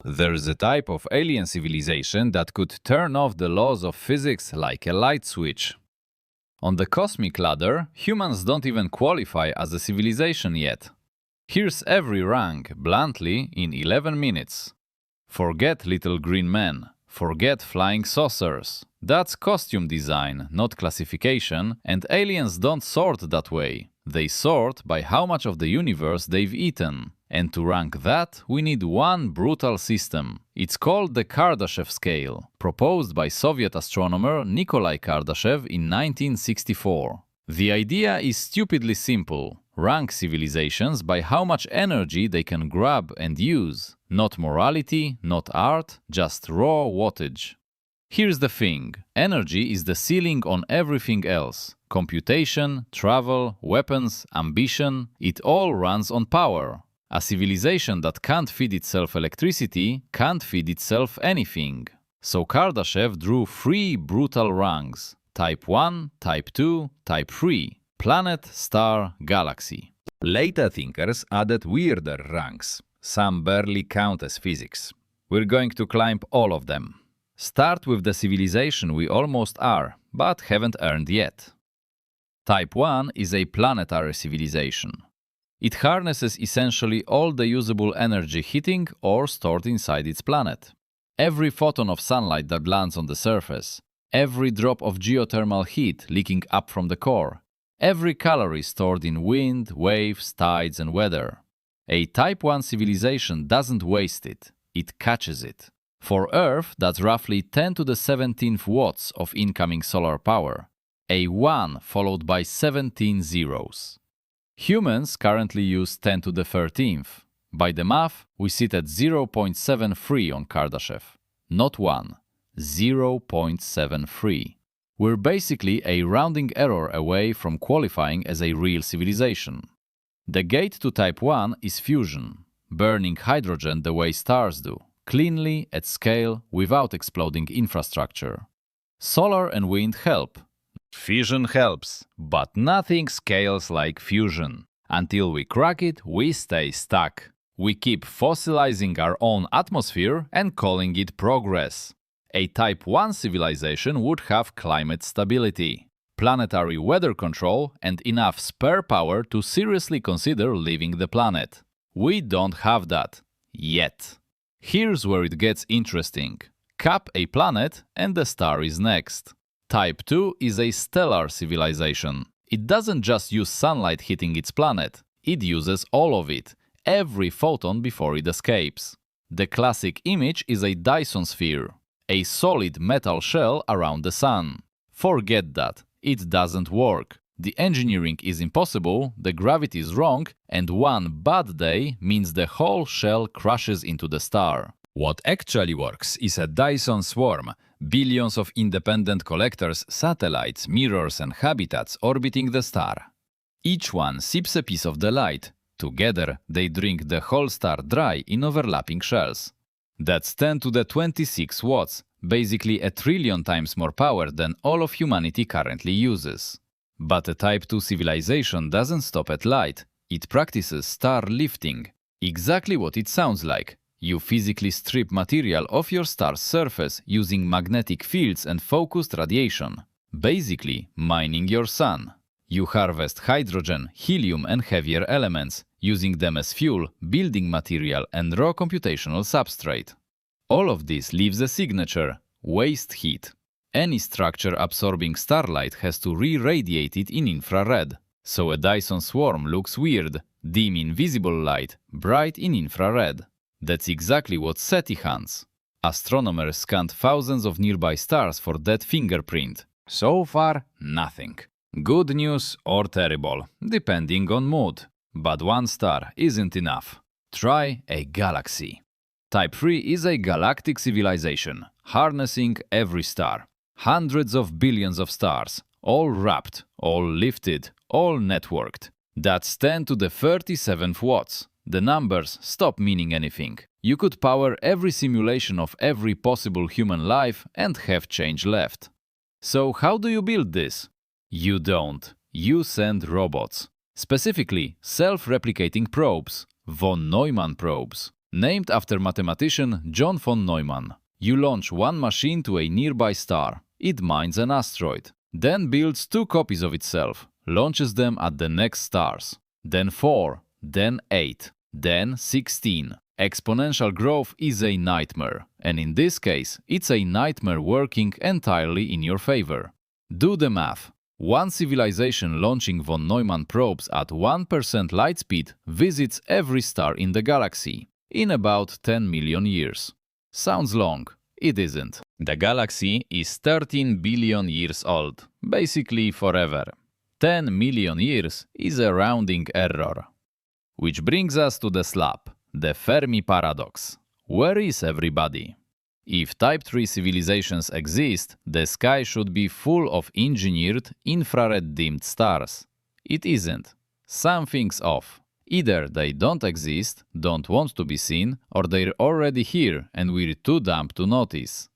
There's a type of alien civilization that could turn off the laws of physics like a light switch. On the cosmic ladder, humans don't even qualify as a civilization yet. Here's every rung, bluntly, in 11 minutes. Forget little green men. Forget flying saucers. That's costume design, not classification, and aliens don't sort that way. They sort by how much of the universe they've eaten. And to rank that, we need one brutal system. It's called the Kardashev scale, proposed by Soviet astronomer Nikolai Kardashev in 1964. The idea is stupidly simple. Rank civilizations by how much energy they can grab and use. Not morality, not art, just raw wattage. Here's the thing. Energy is the ceiling on everything else. Computation, travel, weapons, ambition, it all runs on power. A civilization that can't feed itself electricity can't feed itself anything. So Kardashev drew 3 brutal rungs. Type 1, Type 2, Type 3. Planet, star, galaxy. Later thinkers added weirder rungs. Some barely count as physics. We're going to climb all of them. Start with the civilization we almost are, but haven't earned yet. Type 1 is a planetary civilization. It harnesses essentially all the usable energy hitting or stored inside its planet. Every photon of sunlight that lands on the surface, every drop of geothermal heat leaking up from the core, every calorie stored in wind, waves, tides, and weather. A Type 1 civilization doesn't waste it, it catches it. For Earth, that's roughly 10 to the 17th watts of incoming solar power. A 1 followed by 17 zeros. Humans currently use 10 to the 13th. By the math, we sit at 0.73 on Kardashev. Not 1, 0.73. We're basically a rounding error away from qualifying as a real civilization. The gate to Type 1 is fusion, burning hydrogen the way stars do, cleanly, at scale, without exploding infrastructure. Solar and wind help. Fission helps, but nothing scales like fusion. Until we crack it, we stay stuck. We keep fossilizing our own atmosphere and calling it progress. A Type 1 civilization would have climate stability, planetary weather control, and enough spare power to seriously consider leaving the planet. We don't have that. Yet. Here's where it gets interesting. Cap a planet and the star is next. Type 2 is a stellar civilization. It doesn't just use sunlight hitting its planet, it uses all of it, every photon before it escapes. The classic image is a Dyson sphere, a solid metal shell around the sun. Forget that, it doesn't work. The engineering is impossible, the gravity is wrong, and one bad day means the whole shell crashes into the star. What actually works is a Dyson swarm, billions of independent collectors, satellites, mirrors and habitats orbiting the star. Each one sips a piece of the light. Together, they drink the whole star dry in overlapping shells. That's 10 to the 26 watts, basically a trillion times more power than all of humanity currently uses. But a Type 2 civilization doesn't stop at light. It practices star lifting. Exactly what it sounds like. You physically strip material off your star's surface using magnetic fields and focused radiation, basically mining your sun. You harvest hydrogen, helium and heavier elements, using them as fuel, building material and raw computational substrate. All of this leaves a signature: waste heat. Any structure absorbing starlight has to re-radiate it in infrared. So a Dyson swarm looks weird, dim in visible light, bright in infrared. That's exactly what SETI hunts. Astronomers scanned thousands of nearby stars for that fingerprint. So far, nothing. Good news or terrible, depending on mood. But one star isn't enough. Try a galaxy. Type 3 is a galactic civilization, harnessing every star. Hundreds of billions of stars, all wrapped, all lifted, all networked. That's 10 to the 37th watts. The numbers stop meaning anything. You could power every simulation of every possible human life and have change left. So how do you build this? You don't. You send robots. Specifically, self-replicating probes, von Neumann probes. Named after mathematician John von Neumann. You launch one machine to a nearby star. It mines an asteroid, then builds 2 copies of itself, launches them at the next stars, then 4, then 8, then 16. Exponential growth is a nightmare, and in this case, it's a nightmare working entirely in your favor. Do the math. One civilization launching von Neumann probes at 1% light speed visits every star in the galaxy in about 10 million years. Sounds long. It isn't. The galaxy is 13 billion years old, basically forever. 10 million years is a rounding error. Which brings us to the slap, the Fermi paradox. Where is everybody? If Type 3 civilizations exist, the sky should be full of engineered, infrared-dimmed stars. It isn't. Something's off. Either they don't exist, don't want to be seen, or they're already here and we're too dumb to notice.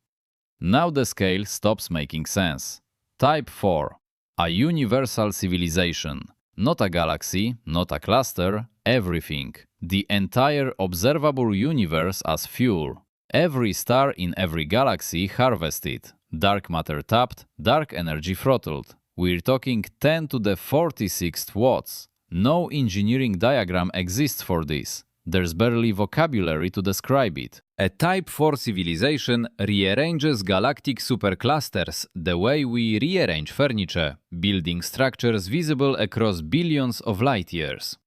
Now the scale stops making sense. Type 4. A universal civilization. Not a galaxy, not a cluster, everything. The entire observable universe as fuel. Every star in every galaxy harvested. Dark matter tapped, dark energy throttled. We're talking 10 to the 46th watts. No engineering diagram exists for this. There's barely vocabulary to describe it. A Type 4 civilization rearranges galactic superclusters the way we rearrange furniture, building structures visible across billions of light years.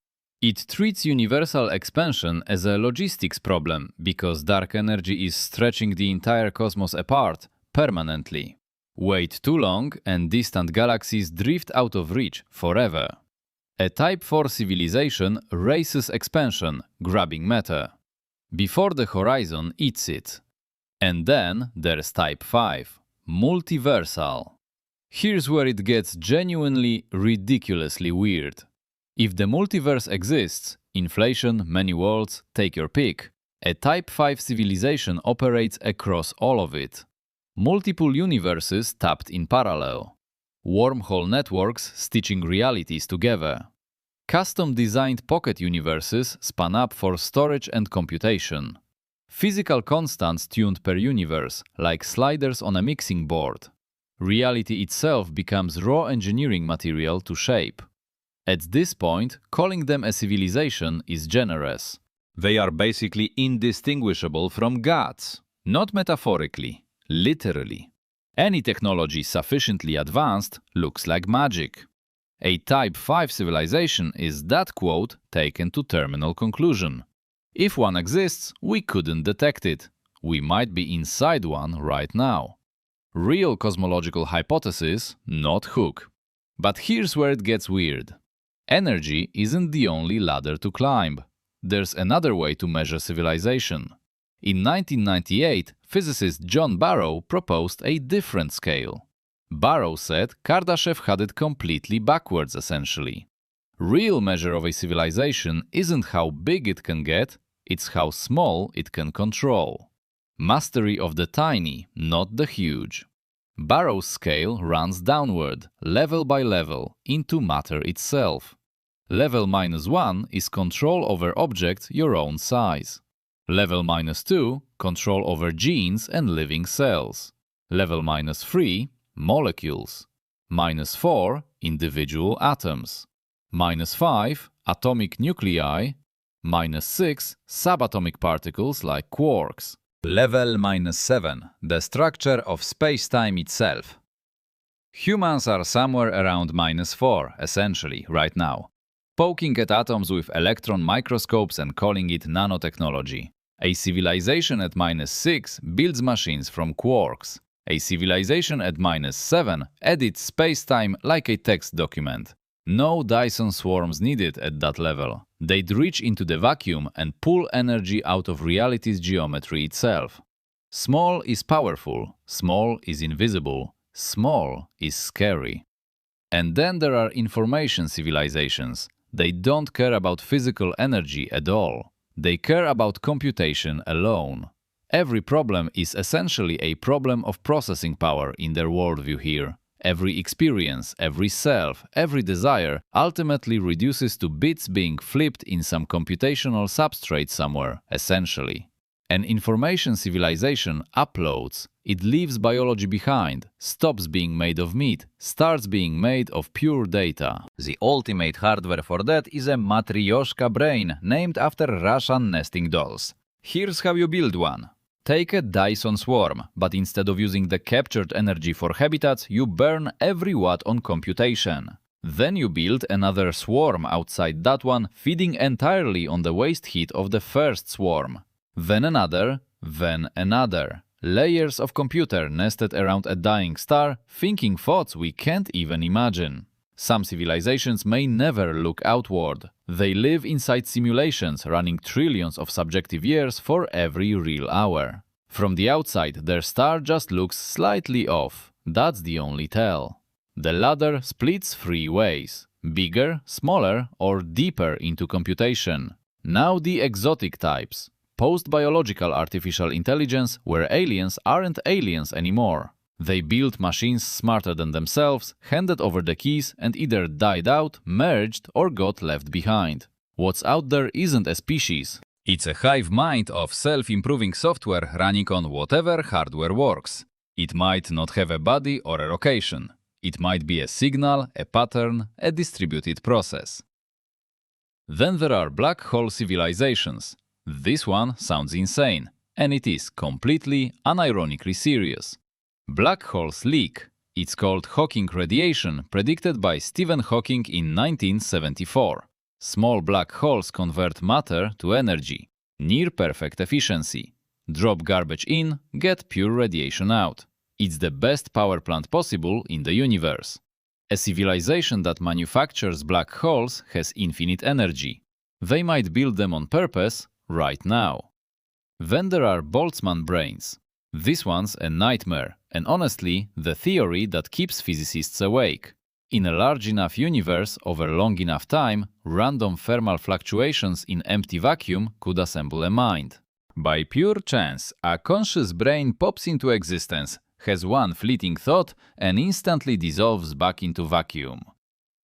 It treats universal expansion as a logistics problem because dark energy is stretching the entire cosmos apart permanently. Wait too long and distant galaxies drift out of reach forever. A Type 4 civilization races expansion, grabbing matter. Before the horizon eats it. And then there's Type 5, multiversal. Here's where it gets genuinely, ridiculously weird. If the multiverse exists, inflation, many worlds, take your pick, a Type 5 civilization operates across all of it. Multiple universes tapped in parallel. Wormhole networks stitching realities together. Custom-designed pocket universes span up for storage and computation. Physical constants tuned per universe, like sliders on a mixing board. Reality itself becomes raw engineering material to shape. At this point, calling them a civilization is generous. They are basically indistinguishable from gods. Not metaphorically, literally. Any technology sufficiently advanced looks like magic. A Type 5 civilization is that quote taken to terminal conclusion. If one exists, we couldn't detect it. We might be inside one right now. Real cosmological hypothesis, not hook. But here's where it gets weird. Energy isn't the only ladder to climb. There's another way to measure civilization. In 1998, physicist John Barrow proposed a different scale. Barrow said Kardashev had it completely backwards, essentially. Real measure of a civilization isn't how big it can get, it's how small it can control. Mastery of the tiny, not the huge. Barrow's scale runs downward, level by level, into matter itself. Level -1 is control over objects your own size. Level -2, control over genes and living cells. Level -3, molecules. -4, individual atoms. -5, atomic nuclei. -6, subatomic particles like quarks. Level -7, the structure of space-time itself. Humans are somewhere around -4, essentially, right now. Poking at atoms with electron microscopes and calling it nanotechnology. A civilization at -6 builds machines from quarks. A civilization at -7 edits space-time like a text document. No Dyson swarms needed at that level. They'd reach into the vacuum and pull energy out of reality's geometry itself. Small is powerful, small is invisible, small is scary. And then there are information civilizations. They don't care about physical energy at all. They care about computation alone. Every problem is essentially a problem of processing power in their worldview here. Every experience, every self, every desire ultimately reduces to bits being flipped in some computational substrate somewhere, essentially. An information civilization uploads, it leaves biology behind, stops being made of meat, starts being made of pure data. The ultimate hardware for that is a Matryoshka brain named after Russian nesting dolls. Here's how you build one. Take a Dyson swarm, but instead of using the captured energy for habitats, you burn every watt on computation. Then you build another swarm outside that one, feeding entirely on the waste heat of the first swarm. Then another. Layers of computer nested around a dying star, thinking thoughts we can't even imagine. Some civilizations may never look outward. They live inside simulations running trillions of subjective years for every real hour. From the outside, their star just looks slightly off. That's the only tell. The ladder splits three ways: bigger, smaller, or deeper into computation. Now the exotic types. Post-biological artificial intelligence, where aliens aren't aliens anymore. They built machines smarter than themselves, handed over the keys, and either died out, merged, or got left behind. What's out there isn't a species. It's a hive mind of self-improving software running on whatever hardware works. It might not have a body or a location. It might be a signal, a pattern, a distributed process. Then there are black hole civilizations. This one sounds insane, and it is completely, unironically serious. Black holes leak. It's called Hawking radiation, predicted by Stephen Hawking in 1974. Small black holes convert matter to energy. Near-perfect efficiency. Drop garbage in, get pure radiation out. It's the best power plant possible in the universe. A civilization that manufactures black holes has infinite energy. They might build them on purpose right now. Then there are Boltzmann brains. This one's a nightmare, and honestly, the theory that keeps physicists awake. In a large enough universe, over long enough time, random thermal fluctuations in empty vacuum could assemble a mind. By pure chance, a conscious brain pops into existence, has one fleeting thought, and instantly dissolves back into vacuum.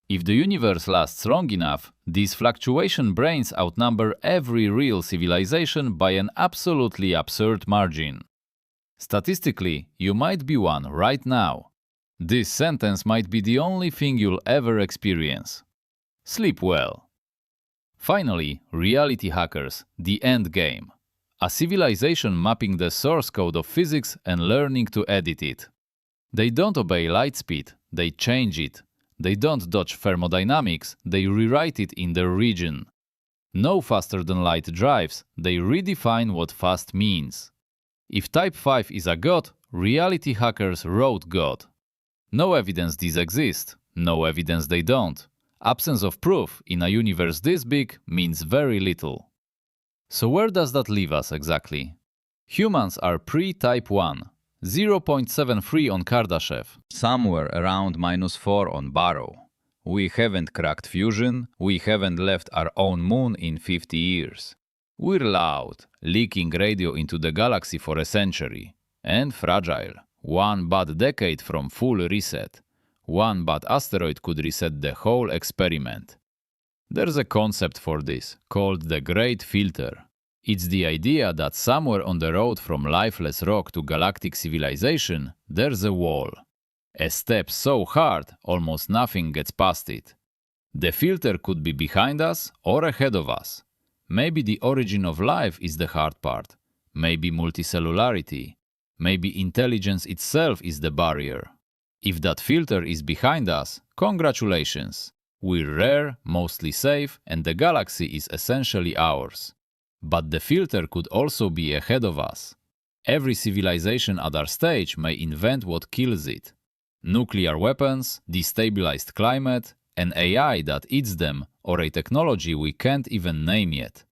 If the universe lasts long enough, these fluctuation brains outnumber every real civilization by an absolutely absurd margin. Statistically, you might be one right now. This sentence might be the only thing you'll ever experience. Sleep well. Finally, reality hackers, the end game. A civilization mapping the source code of physics and learning to edit it. They don't obey light speed, they change it. They don't dodge thermodynamics, they rewrite it in their region. No faster than light drives, they redefine what fast means. If Type 5 is a god, reality hackers wrote God. No evidence these exist, no evidence they don't. Absence of proof in a universe this big means very little. So where does that leave us exactly? Humans are pre-Type 1. 0.73 on Kardashev. Somewhere around -4 on Barrow. We haven't cracked fusion, we haven't left our own moon in 50 years. We're loud, leaking radio into the galaxy for a century. And fragile. One bad decade from full reset. One bad asteroid could reset the whole experiment. There's a concept for this, called the Great Filter. It's the idea that somewhere on the road from lifeless rock to galactic civilization, there's a wall. A step so hard, almost nothing gets past it. The filter could be behind us or ahead of us. Maybe the origin of life is the hard part. Maybe multicellularity. Maybe intelligence itself is the barrier. If that filter is behind us, congratulations. We're rare, mostly safe, and the galaxy is essentially ours. But the filter could also be ahead of us. Every civilization at our stage may invent what kills it. Nuclear weapons, destabilized climate, an AI that eats them, or a technology we can't even name yet.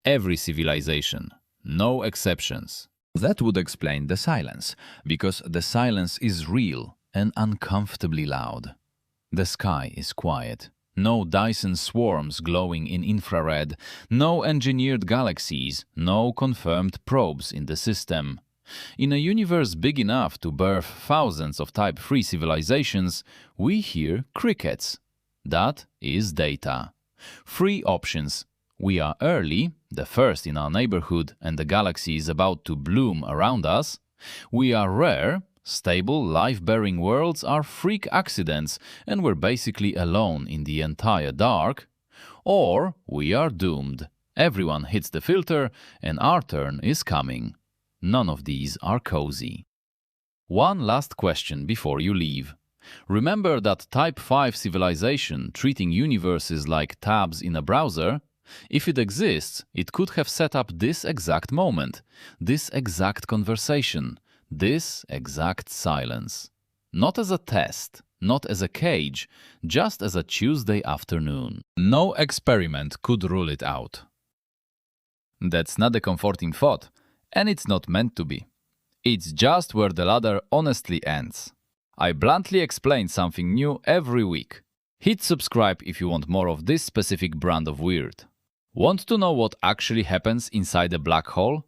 Every civilization. No exceptions. That would explain the silence, because the silence is real and uncomfortably loud. The sky is quiet. No Dyson swarms glowing in infrared, no engineered galaxies, no confirmed probes in the system. In a universe big enough to birth thousands of Type 3 civilizations, we hear crickets. That is data. 3 options. We are early, the first in our neighborhood, and the galaxy is about to bloom around us. We are rare, stable, life-bearing worlds are freak accidents, and we're basically alone in the entire dark. Or we are doomed. Everyone hits the filter, and our turn is coming. None of these are cozy. One last question before you leave. Remember that Type 5 civilization treating universes like tabs in a browser? If it exists, it could have set up this exact moment, this exact conversation, this exact silence. Not as a test, not as a cage, just as a Tuesday afternoon. No experiment could rule it out. That's not a comforting thought, and it's not meant to be. It's just where the ladder honestly ends. I bluntly explain something new every week. Hit subscribe if you want more of this specific brand of weird. Want to know what actually happens inside a black hole?